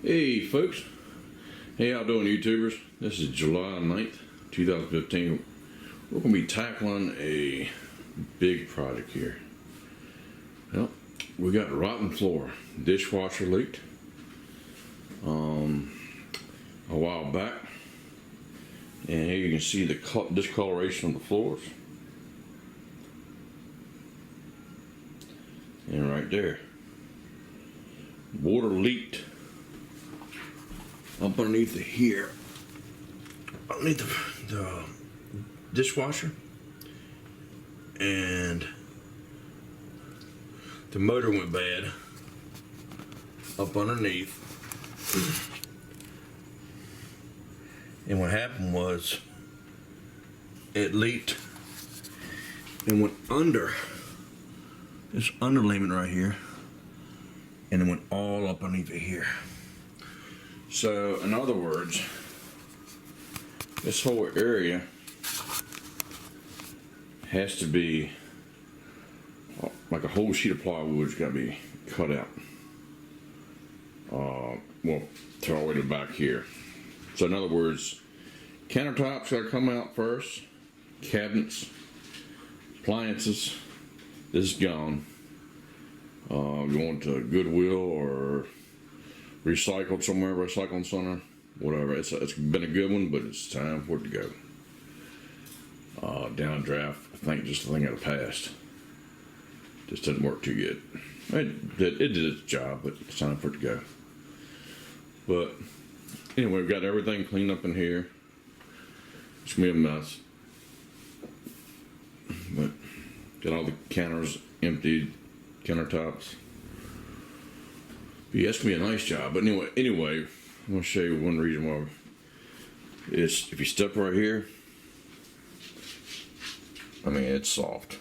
Hey folks, hey, how doing YouTubers? This is July 9th, 2015. We're going to be tackling a big project here. Well, we got a rotten floor. Dishwasher leaked a while back. And here you can see the discoloration of the floors. And right there, water leaked up underneath here, underneath the dishwasher, and the motor went bad up underneath. And what happened was it leaked and went under this underlayment right here, and it went all up underneath it here. So in other words, this whole area has to be like a whole sheet of plywood's got to be cut out. Well, to all the way to the back here. So in other words, countertops got to come out first, cabinets, appliances. This is gone. Going to Goodwill or recycled somewhere, recycling center, whatever. It's been a good one, but it's time for it to go. Downdraft, I think just the thing of the past. Just didn't work too good. It did its job, but it's time for it to go. But anyway, we've got everything cleaned up in here. It's gonna be a mess. But got all the counters emptied, countertops. But yeah, it's gonna be a nice job. But anyway, I'm gonna show you one reason why. It's if you step right here, I mean it's soft.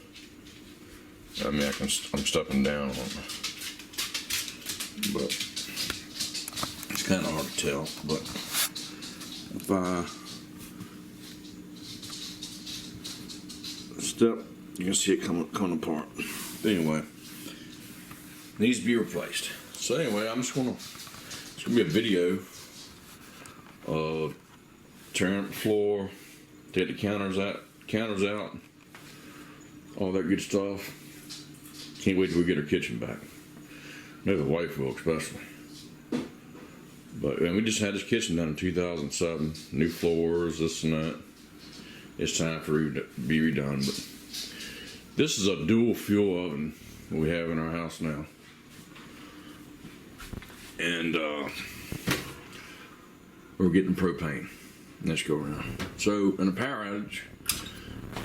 I mean I'm stepping down on it, but it's kind of hard to tell. But if I step, you can see it coming apart. Anyway, needs to be replaced. So anyway, it's gonna be a video of tearing up the floor, take the counters out, all that good stuff. Can't wait till we get our kitchen back. Maybe the wife will, especially. But we just had this kitchen done in 2007. New floors, this and that. It's time for it to be redone. But this is a dual fuel oven we have in our house now. And we're getting propane. Let's go around. So in a power outage,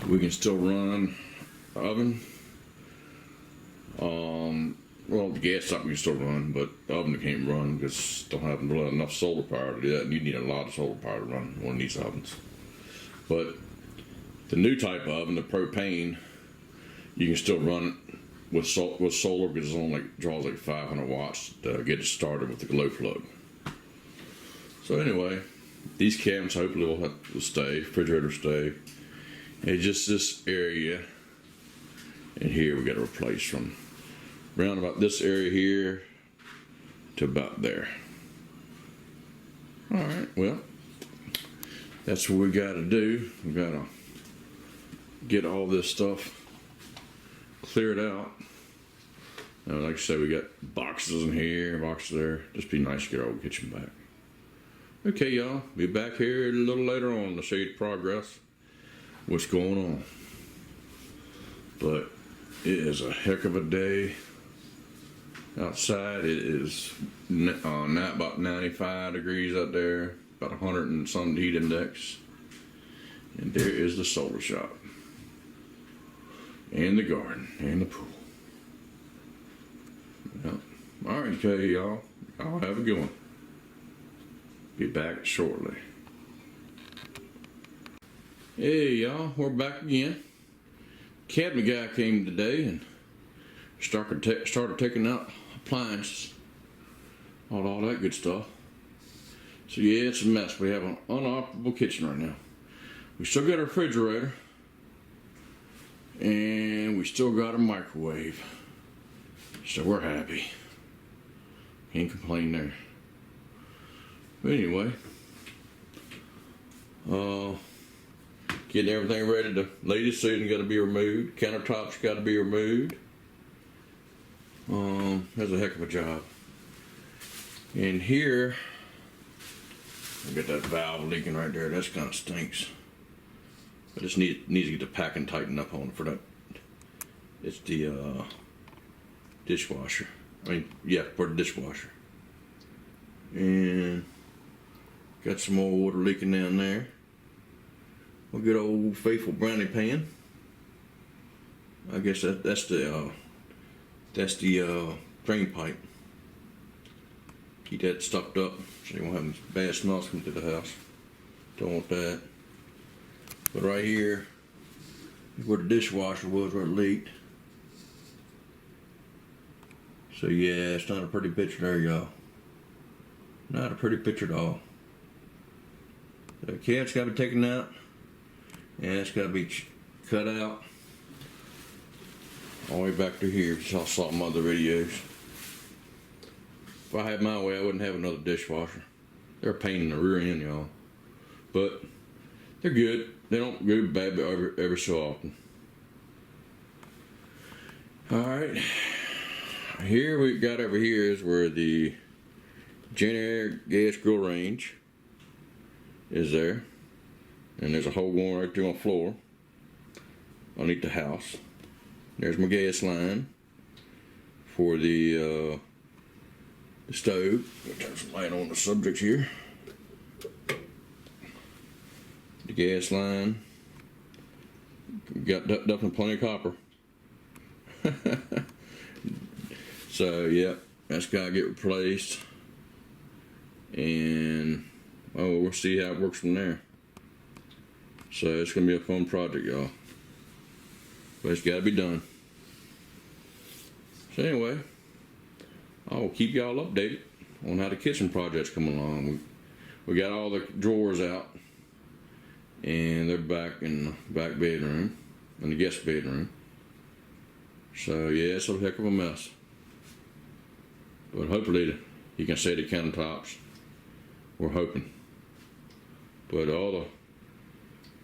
we can still run the oven. Well, the gas stop we can still run, but the oven can't run because don't have enough solar power to do that. And you need a lot of solar power to run one of these ovens. But the new type of oven, the propane, you can still run it with solar because it only draws like 500 watts to get it started with the glow plug. So anyway, these cabinets hopefully will stay, refrigerator stay. And just this area and here we got to replace from around about this area here to about there. All right, well, that's what we got to do. We got to get all this stuff cleared out. Like I said, we got boxes in here, boxes there. Just be nice to get our old kitchen back. Okay, y'all, be back here a little later on to show you the progress, what's going on. But it is a heck of a day outside. It is now about 95 degrees out there, about 100 and some heat index. And there is the solar shop, and the garden, and the pool. Yep. All right, okay, y'all. I'll have a good one. Be back shortly. Hey, y'all, we're back again. Cabinet guy came today and started taking out appliances, all that good stuff. So yeah, it's a mess. We have an unoperable kitchen right now. We still got a refrigerator, and we still got a microwave. So we're happy. Can't complain there. But anyway, getting everything ready to ladies' season got to be removed. Countertops got to be removed. That's a heck of a job. And here, I got that valve leaking right there. That's kind of stinks. I just need to get the packing tightened up on it for that. It's the dishwasher. I mean, yeah, for the dishwasher. And got some more water leaking down there. A good old faithful brownie pan. I guess that's the drain pipe. Keep that stopped up so you won't have any bad smells come through the house. Don't want that. But right here is where the dishwasher was, where it leaked. So yeah, it's not a pretty picture there, y'all. Not a pretty picture at all. The cat's got to be taken out, and it's got to be cut out all the way back to here. Just I saw some other videos. If I had my way, I wouldn't have another dishwasher. They're a pain in the rear end, y'all. But they're good. They don't go bad every so often. Alright. Here we got over here is where the generator gas grill range is there. And there's a hole going right through my floor underneath the house. There's my gas line for the stove. Let me turn some light on the subject here. The gas line. Got definitely plenty of copper. So yeah, that's gotta get replaced. And we'll see how it works from there. So it's gonna be a fun project, y'all. But it's gotta be done. So anyway, I'll keep y'all updated on how the kitchen project's coming along. We got all the drawers out, and they're back in the back bedroom, in the guest bedroom. So yeah, it's a heck of a mess. But hopefully you can see the countertops. We're hoping. But all the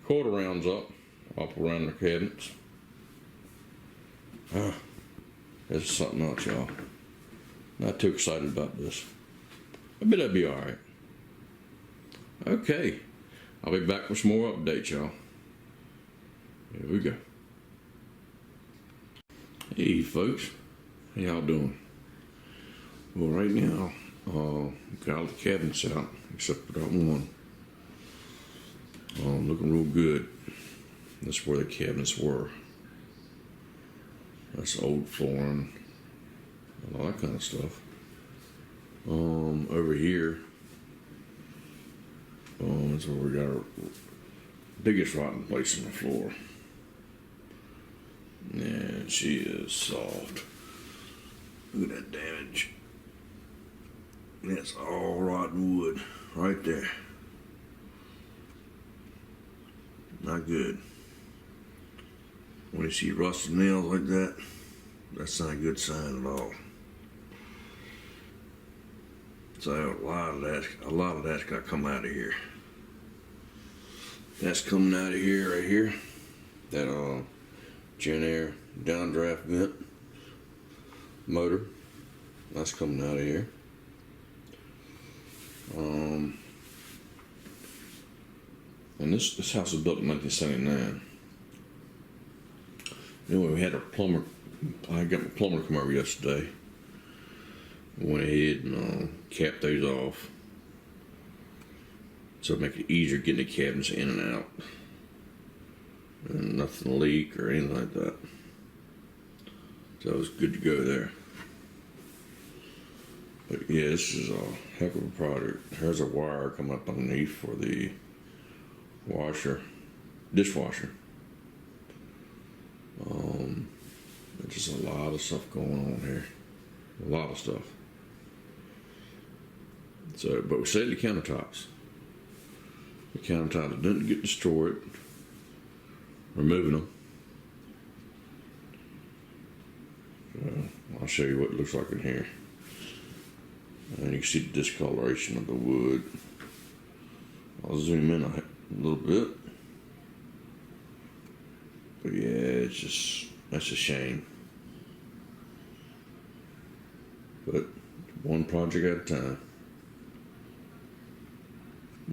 quarter rounds up around the cabinets. This is something else, y'all. Not too excited about this. I bet that'll be alright. Okay. I'll be back with some more updates, y'all. Here we go. Hey, folks. How y'all doing? Well, right now, got all the cabinets out, except for that one. Looking real good. That's where the cabinets were. That's old flooring and all that kind of stuff. Over here, that's where we got our biggest rotten place on the floor. And she is soft. Look at that damage. That's all rotten wood right there. Not good. When you see rusted nails like that, that's not a good sign at all. So a lot of that's got to come out of here. That's coming out of here right here. That Gen Air downdraft vent motor. That's coming out of here. And this house was built in 1979. Anyway, we had a plumber. I got my plumber come over yesterday. Went ahead and capped those off, so it make it easier getting the cabinets in and out, and nothing to leak or anything like that. So it was good to go there. But yeah, this is a heck of a product. There's a wire coming up underneath for the dishwasher. There's just a lot of stuff going on here. A lot of stuff. So, but we saved the countertops. The countertops didn't get destroyed. We're moving them. So I'll show you what it looks like in here. And you can see the discoloration of the wood. I'll zoom in a little bit. But yeah, it's just, that's a shame. But one project at a time.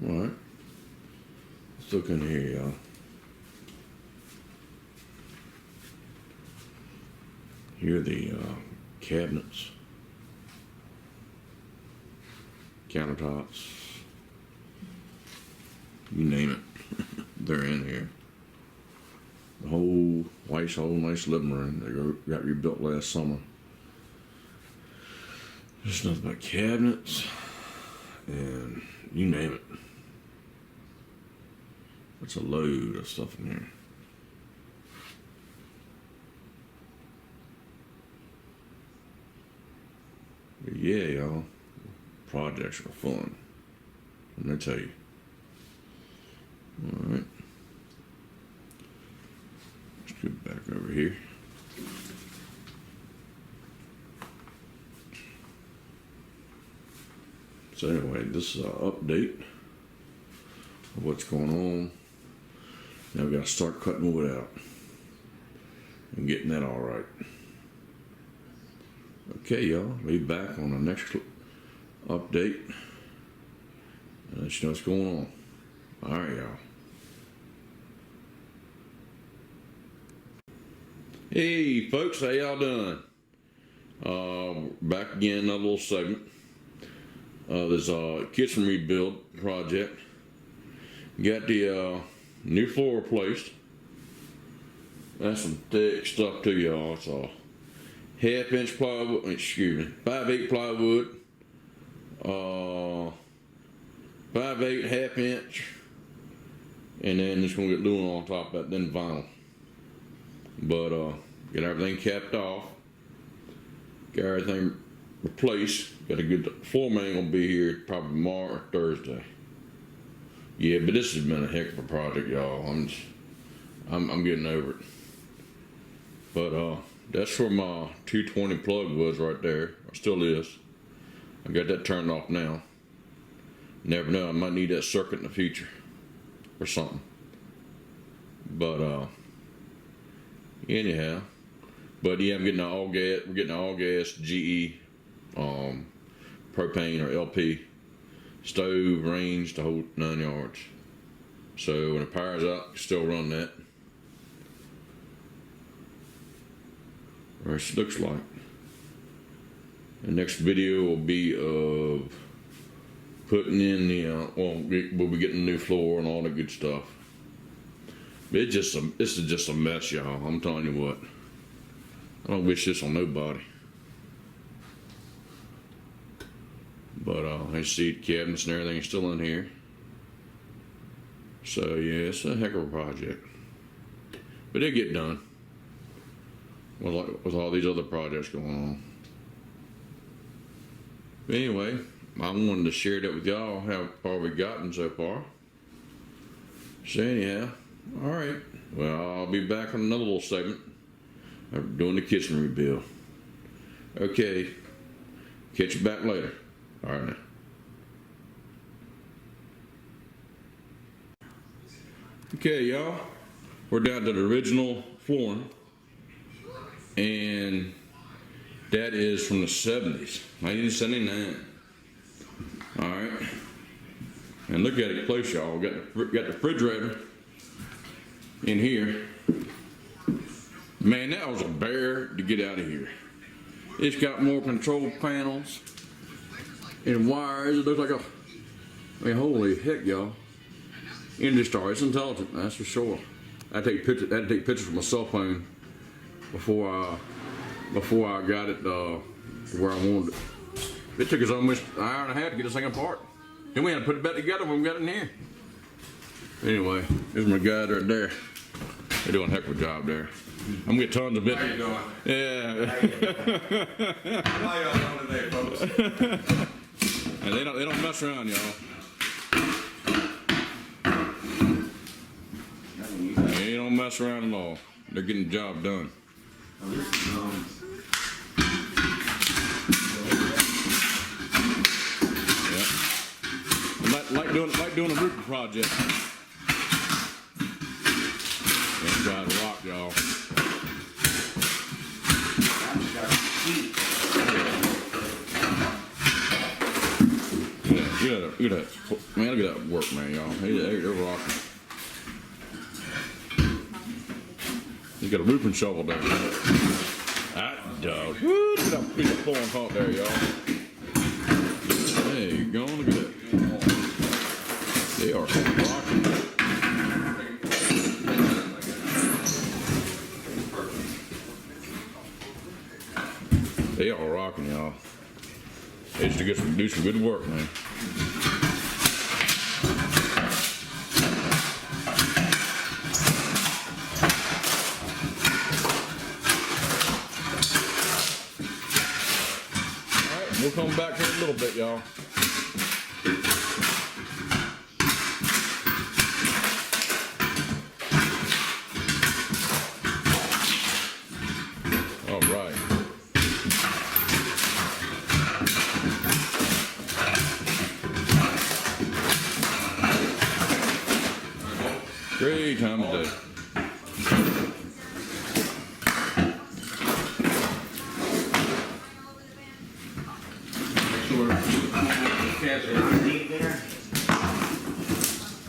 Alright. Let's look in here, y'all. Here are the cabinets, countertops, you name it, they're in here. The whole nice living room they got rebuilt last summer. There's nothing but cabinets and you name it. It's a load of stuff in here. But yeah, y'all, projects are fun. Let me tell you. All right. Let's get back over here. So anyway, this is an update of what's going on. Now we gotta start cutting wood out and getting that all right. Okay, y'all, be back on the next update and let you know what's going on. All right, y'all. Hey, folks, how y'all doing? Back again, another little segment. There's a kitchen rebuild project. Got the new floor replaced. That's some thick stuff too, y'all. It's a 1/2 inch plywood, 5/8 plywood, 5/8 1/2 inch, and then it's gonna get Lauan on top of that, then vinyl. But get everything capped off, got everything replaced. Got a good floor man gonna be here probably tomorrow or Thursday. Yeah, but this has been a heck of a project, y'all. I'm getting over it. But that's where my 220 plug was right there. Or still is. I got that turned off now. Never know, I might need that circuit in the future or something. But anyhow. But yeah, I'm getting an all gas. We're getting an all gas GE propane or LP stove, range, the whole 9 yards. So when it powers up, you still run that. Or it looks like. The next video will be of putting in the we'll be getting a new floor and all the good stuff. But this is just a mess, y'all. I'm telling you what. I don't wish this on nobody. But I see the cabinets and everything is still in here. So yeah, it's a heck of a project. But it'll get done. With all these other projects going on. But anyway, I wanted to share that with y'all, how far we've gotten so far. So anyhow, alright. Well, I'll be back on another little segment. I'm doing the kitchen rebuild. Okay. Catch you back later. Alright now. Okay, y'all. We're down to the original flooring. And that is from the 70s, 1979. Alright. And look at it close, y'all. Got the refrigerator in here. Man, that was a bear to get out of here. It's got more control panels and wires. It looks like I mean, holy heck, y'all. IndyStar, it's intelligent, that's for sure. I had to take pictures from my cell phone before I got it where I wanted it. It took us almost an hour and a half to get this thing apart. Then we had to put it back together when we got it in here. Anyway, there's my guy right there. They're doing a heck of a job there. I'm gonna get tons of it. How you doing? Yeah. How y'all doing today, folks? And they don't mess around, y'all. They don't mess around at all. They're getting the job done. Oh, this is, like doing a roofing project. That guy's rock, y'all. Look at that. Man, look at that work, man, y'all. They're rocking. He's got a roofing shovel there. That dog. Look at that piece of flooring caught there, y'all. There you go. Look at that. They are rocking. They are rocking, y'all. They used to do some good work, man. Alright, we'll come back here in a little bit, y'all. Alright. Great time of day.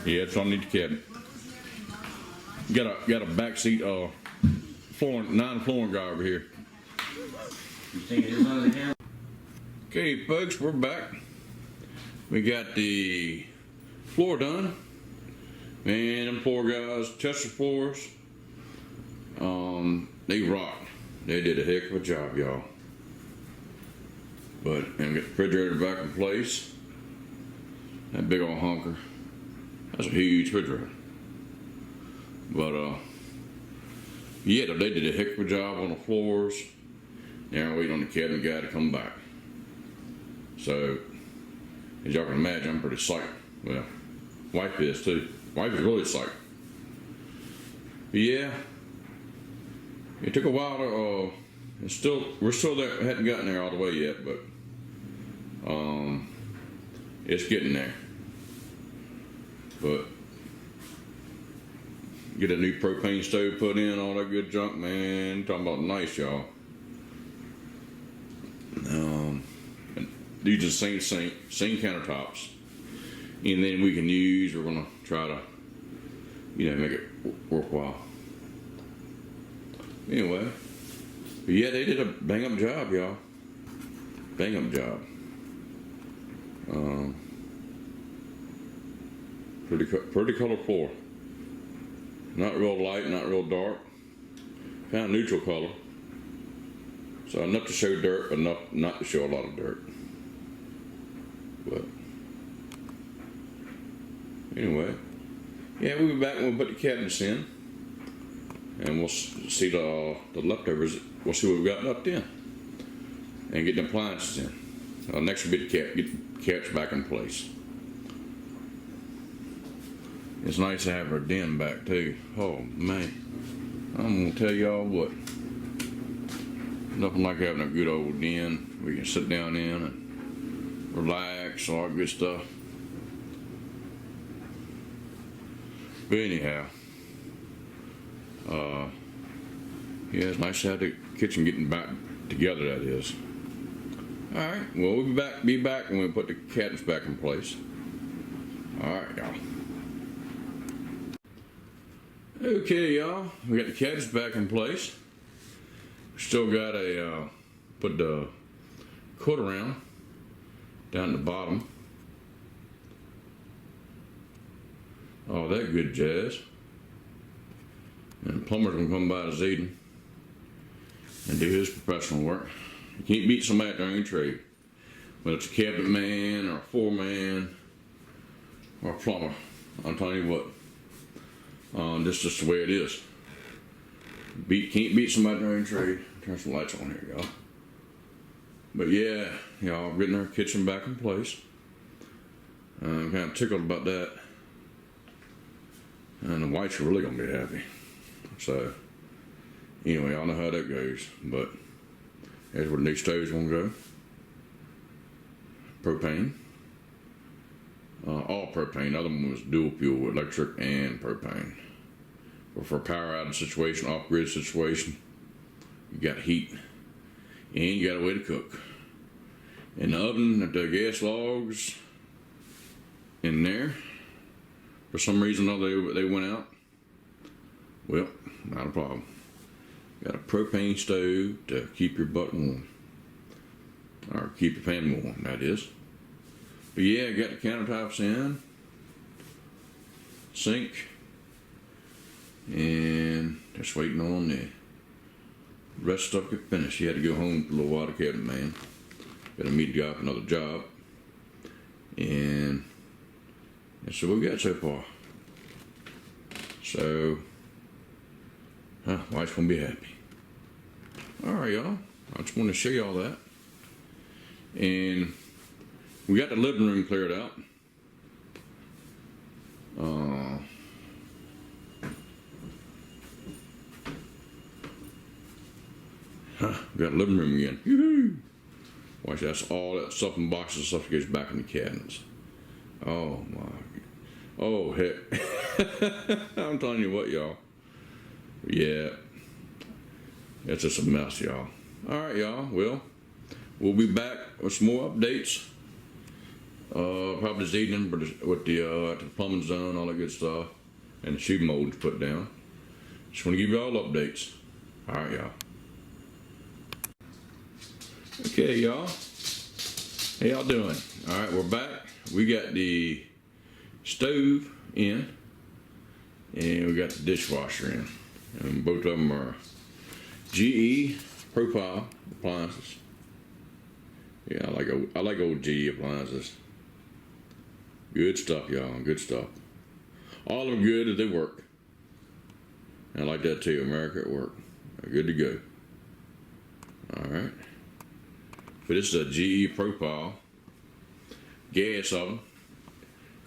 Yeah, it's underneath the cabinet. Got a backseat flooring guy over here. You think it is under here? Okay, folks, we're back. We got the floor done. Man, them poor guys, Chester floors, they rock. They did a heck of a job, y'all. But, and get the refrigerator back in place. That big old honker. That's a huge refrigerator. But, yeah, they did a heck of a job on the floors. Now we're waiting on the cabinet guy to come back. So, as y'all can imagine, I'm pretty psyched. Well, wife is too. Wife is really psyched. But yeah, it took a while to, we're still there, hadn't gotten there all the way yet, but, it's getting there. But, get a new propane stove put in, all that good junk, man. Talking about nice, y'all. And these are the same countertops. And then we can use, we're gonna try to, make it worthwhile. Anyway, but yeah, they did a bang up job, y'all. Bang up job. Pretty color floor. Not real light, not real dark. Kind of neutral color. So enough to show dirt, but enough not to show a lot of dirt. But anyway, yeah, we'll be back when we put the cabinets in, and we'll see the leftovers. We'll see what we've got left in, and get the appliances in. Next we'll get the cabinets back in place. It's nice to have our den back too. Oh man, I'm gonna tell y'all what. Nothing like having a good old den we can sit down in and relax, all that good stuff. But anyhow, yeah, it's nice to have the kitchen getting back together, that is. Alright, well, we'll be back when we put the cabinets back in place. Alright, y'all. Okay, y'all, we got the cabinets back in place. Still got a, put the cut around down at the bottom. Oh, that good jazz. And the plumber's gonna come by this evening and do his professional work. You can't beat somebody at their own trade. Whether it's a cabinet man or a foreman or a plumber. I'm telling you what. This is just the way it is. Can't beat somebody at their own trade. Turn some lights on here, y'all. But yeah, y'all, getting our kitchen back in place. I'm kind of tickled about that. And the whites are really gonna be happy. So, anyway, y'all know how that goes. But there's where the new stove's gonna go. Propane. all propane. The other one was dual fuel, electric and propane. But for a power outage situation, off-grid situation, you got heat and you got a way to cook. In the oven, the gas logs in there, for some reason or other they went out. Well, not a problem. Got a propane stove to keep your butt warm, or keep your pan warm, that is. But yeah, got the countertops in, sink, and just waiting on the rest stuff to get finished. He had to go home to the little water cabinet man. Got to meet the guy for another job, and that's what we got so far. So, wife's gonna be happy. All right, y'all. I just want to show y'all that, and we got the living room cleared out. We got the living room again. Yoo-hoo! Watch, that's all that stuff in boxes and stuff goes back in the cabinets. Oh my. Oh heck. I'm telling you what, y'all. Yeah. It's just a mess, y'all. Alright, y'all. Well, we'll be back with some more updates. Probably this evening with the plumbing zone, all that good stuff. And the shoe molds put down. Just want to give you all updates. Alright, y'all. Okay, y'all. How y'all doing? Alright, we're back. We got the stove in, and we got the dishwasher in. And both of them are GE profile appliances. Yeah, I like old GE appliances. Good stuff, y'all. Good stuff. All of them good if they work. I like that too. America at work. They're good to go. Alright. But this is a GE profile gas oven.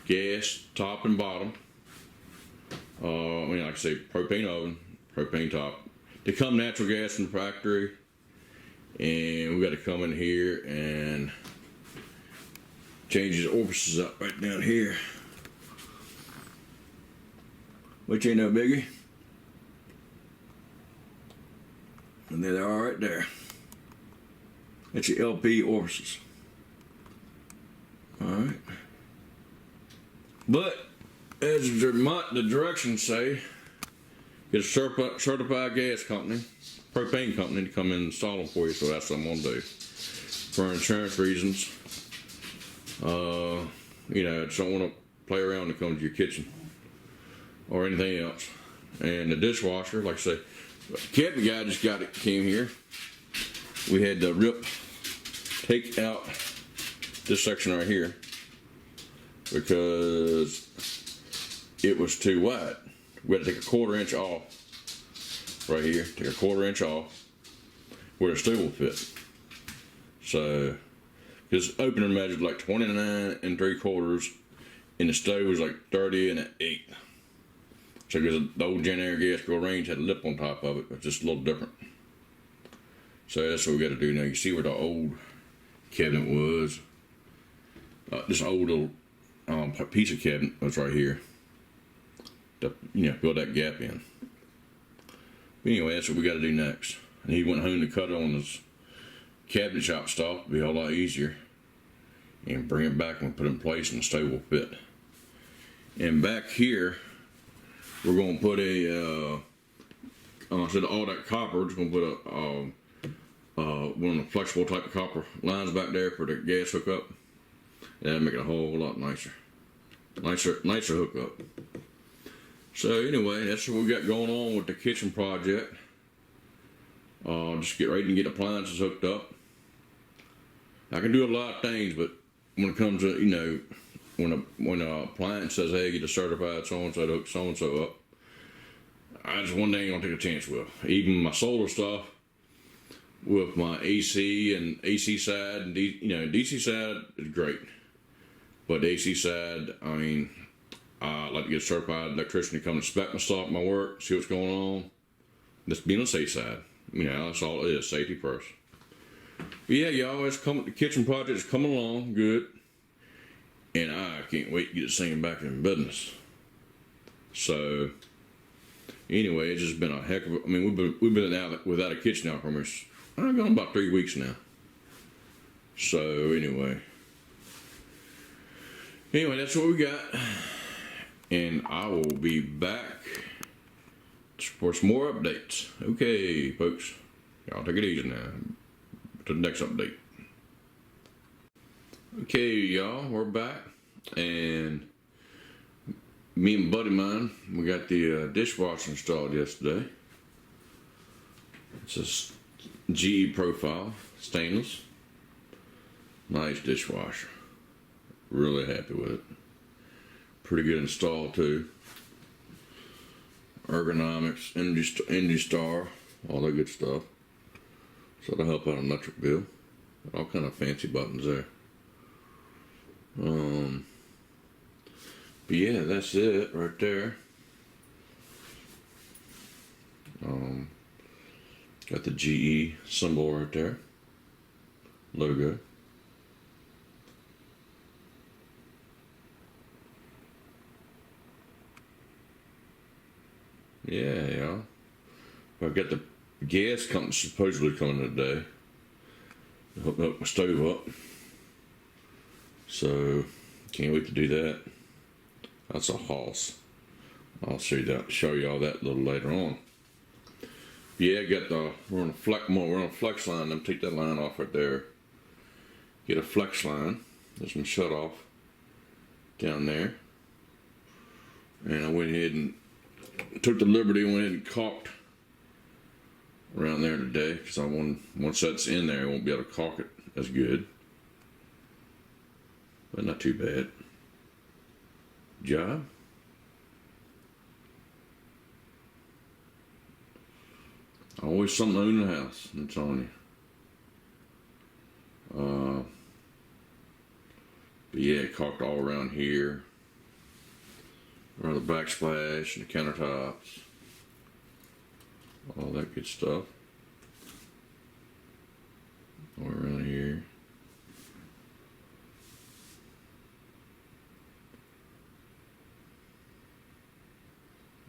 Gas top and bottom. Like I say, propane oven, propane top. They come natural gas from the factory, and we got to come in here and change these orifices up right down here, which ain't no biggie. And there they are right there. That's your LP orifices. Alright. But, as the directions say, get a certified gas company, propane company to come in and install them for you, so that's what I'm going to do. For insurance reasons. I just don't want to play around when it comes to your kitchen or anything else. And the dishwasher, like I say, the cabinet guy just came here. We had to take out this section right here because it was too wide. We had to take a 1/4 inch off right here. Take a 1/4 inch off where the stove will fit. So, this opener measured like 29 3/4, and the stove was like 30 1/8. So, because the old Gen Air gas grill range had a lip on top of it, but just a little different. So that's what we got to do now. You see where the old cabinet was. This old little piece of cabinet was right here. To fill that gap in. But anyway, that's what we got to do next. And he went home to cut on his cabinet shop stuff. It'll be a lot easier. And bring it back and put it in place, and the stove will fit. And back here, we're going to put instead of all that copper, we're just going to put one of the flexible type of copper lines back there for the gas hookup. That'll make it a whole lot nicer. Nicer hookup. So anyway, that's what we got going on with the kitchen project. Just get ready to get appliances hooked up. I can do a lot of things, but when it comes to, when a appliance says, hey, get a certified so-and-so to hook so-and-so up, I just one day ain't gonna take a chance with. Even my solar stuff, with my AC and AC side, and DC side is great. But the AC side, I like to get a certified electrician to come inspect my stuff, my work, see what's going on. Just be on the safe side. That's all it is, safety first. But yeah, y'all, the kitchen project is coming along good. and I can't wait to get this thing back in business. So anyway, it's just been a heck of a, I mean, we've been out without a kitchen now for almost, I've gone about 3 weeks now. So anyway, that's what we got, and I will be back for some more updates. Okay, folks, y'all take it easy now. To the next update. Okay, y'all, we're back, and me and a buddy of mine, we got the dishwasher installed yesterday. It's a GE profile, stainless, nice dishwasher. Really happy with it. Pretty good install too. Ergonomics, Energy Star, all that good stuff. So that'll help out an electric bill. All kind of fancy buttons there. But yeah, that's it right there. Got the GE symbol right there. Logo. Yeah, y'all. I've got the gas company supposedly coming today to hook my stove up. So, can't wait to do that. That's a hoss. I'll show you all that a little later on. Yeah, we're on a flex line. I'm take that line off right there. Get a flex line. There's some shut off down there. And I went ahead and took the liberty and went ahead and caulked around there today, because once that's in there, I won't be able to caulk it as good. But not too bad. Job. Always something to own in the house, I'm telling you. But yeah, caulked all around here. Around the backsplash and the countertops. All that good stuff. All around here.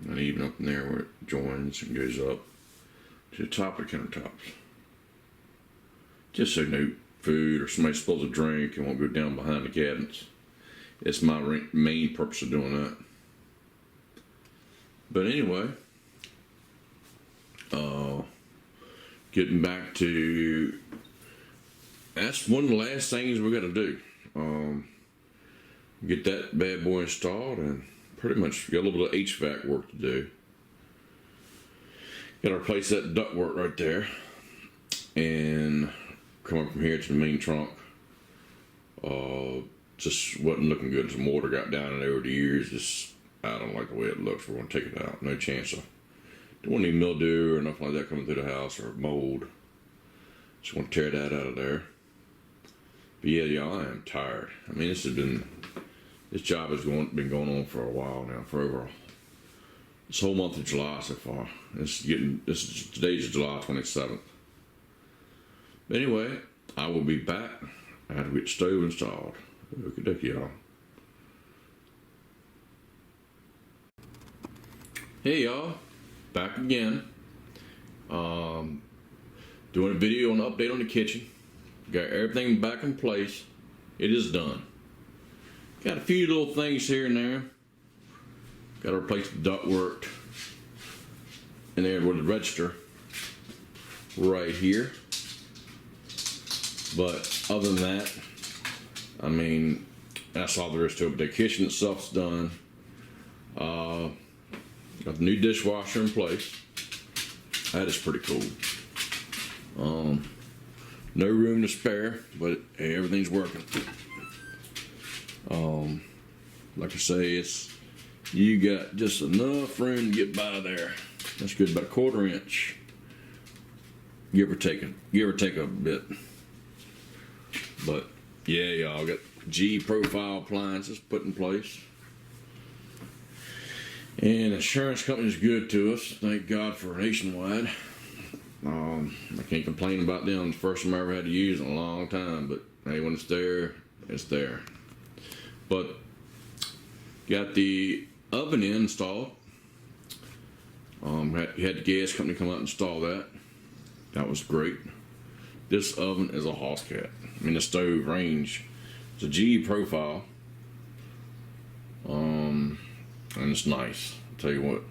And even up in there where it joins and goes up to the top of the countertops. Just so no food or somebody spills a drink and won't go down behind the cabinets. It's my main purpose of doing that. But anyway, getting back to, that's one of the last things we got to do. Get that bad boy installed, and pretty much got a little bit of HVAC work to do. Got to replace that ductwork right there, and come up from here to the main trunk. Just wasn't looking good. Some water got down in there over the years. I don't like the way it looks. We're going to take it out. No chance of. Don't want any mildew or nothing like that coming through the house, or mold. Just want to tear that out of there. But yeah, y'all, I am tired. I mean, this job has been going on for a while now, for over this whole month of July so far. Today's July 27th. But anyway, I will be back. I had to get the stove installed. Okie dokie, y'all. Hey y'all, back again. Doing a video on the update on the kitchen. Got everything back in place. It is done. Got a few little things here and there. Got to replace the ductwork in there with the register right here. But other than that, I mean, that's all there is to it. But the kitchen itself's done. Got the new dishwasher in place. That is pretty cool. No room to spare, but hey, everything's working. Like I say, you got just enough room to get by there. That's good, about a 1/4 inch, give or take a bit. But yeah, y'all got G profile appliances put in place. And insurance company's good to us. Thank God for Nationwide. I can't complain about them. It's the first time I ever had to use in a long time. But hey, when it's there, it's there. But got the oven installed. Had the gas company come out and install that. That was great. This oven is a hoss cat. I mean, the stove range. It's a GE profile. And it's nice. I'll tell you what.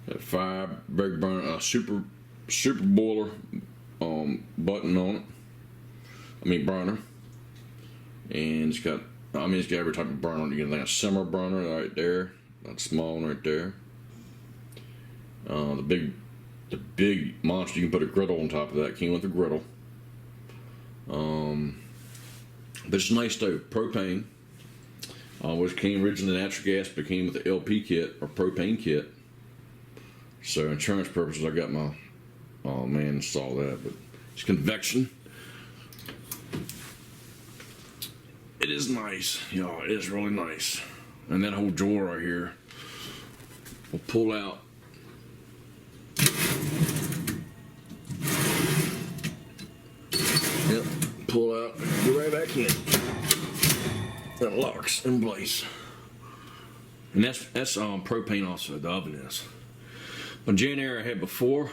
Got fire, big burner, super boiler button on it. I mean burner. And it's got every type of burner. You get like a simmer burner right there. That small one right there. The big monster, you can put a griddle on top of that. Came with a griddle. But it's a nice stove. Propane. Which came originally natural gas, but came with the LP kit or propane kit. So insurance purposes, I got my man install that. But it's convection. It is nice, y'all. It is really nice. And that whole drawer right here will pull out. Yep, pull out, go right back in. That locks in place. And that's propane also, the oven is. But generator I had before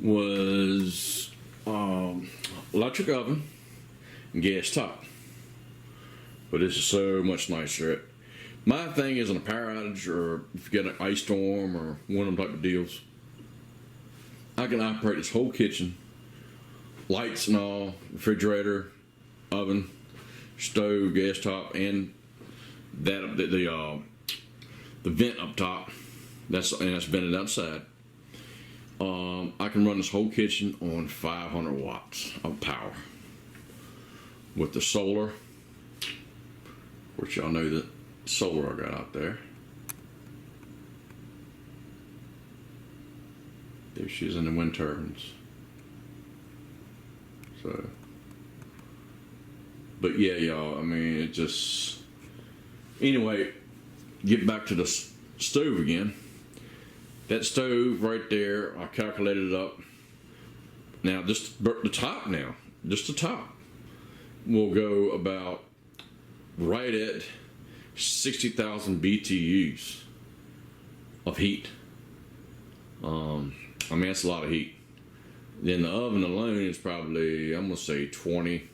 was electric oven and gas top. But this is so much nicer. My thing is on a power outage or if you get an ice storm or one of them type of deals, I can operate this whole kitchen, lights and all, refrigerator, oven, stove, gas top, and that the vent up top. That's vented outside. I can run this whole kitchen on 500 watts of power with the solar, which y'all know that solar I got out there. There she is in the wind turbines. So, but yeah, y'all. I mean, it just. Anyway, get back to the stove again. That stove right there, I calculated it up. Now, just the top now, just the top, will go about right at 60,000 BTUs of heat. I mean, that's a lot of heat. Then the oven alone is probably, I'm gonna say 15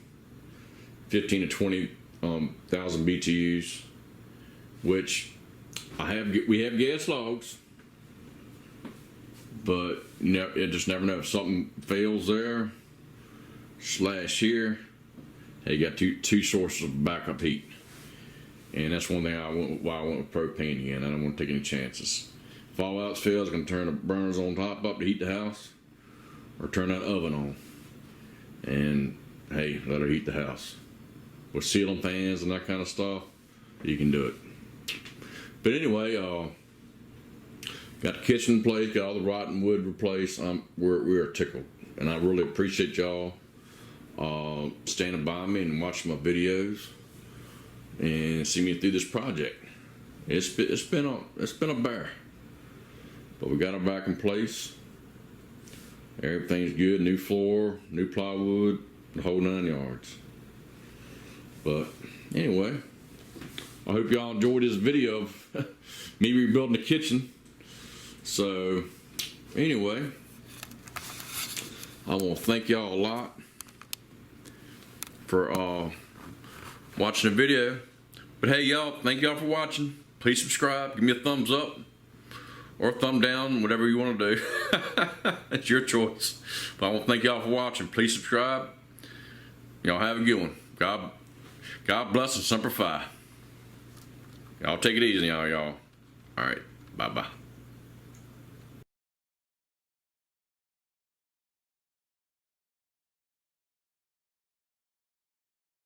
to 20,000 BTUs, which we have gas logs, but you just never know if something fails there / here. Hey, you got two sources of backup heat, and that's one thing why I went with propane again. I don't want to take any chances. If all else fails, I can turn the burners on top up to heat the house, or turn that oven on, and hey, let her heat the house. With ceiling fans and that kind of stuff, you can do it. But anyway, got the kitchen in place, got all the rotten wood replaced. We're tickled, and I really appreciate y'all standing by me and watching my videos and see me through this project. It's been a bear, but we got it back in place. Everything's good. New floor, new plywood, the whole 9 yards. But anyway, I hope y'all enjoyed this video of me rebuilding the kitchen. So anyway, I want to thank y'all a lot for watching the video. But hey, y'all, thank y'all for watching. Please subscribe, give me a thumbs up or a thumb down, whatever you want to do. That's your choice. But I want to thank y'all for watching. Please subscribe. Y'all have a good one. God bless and Semper Fi. Y'all take it easy, y'all. All right, bye-bye.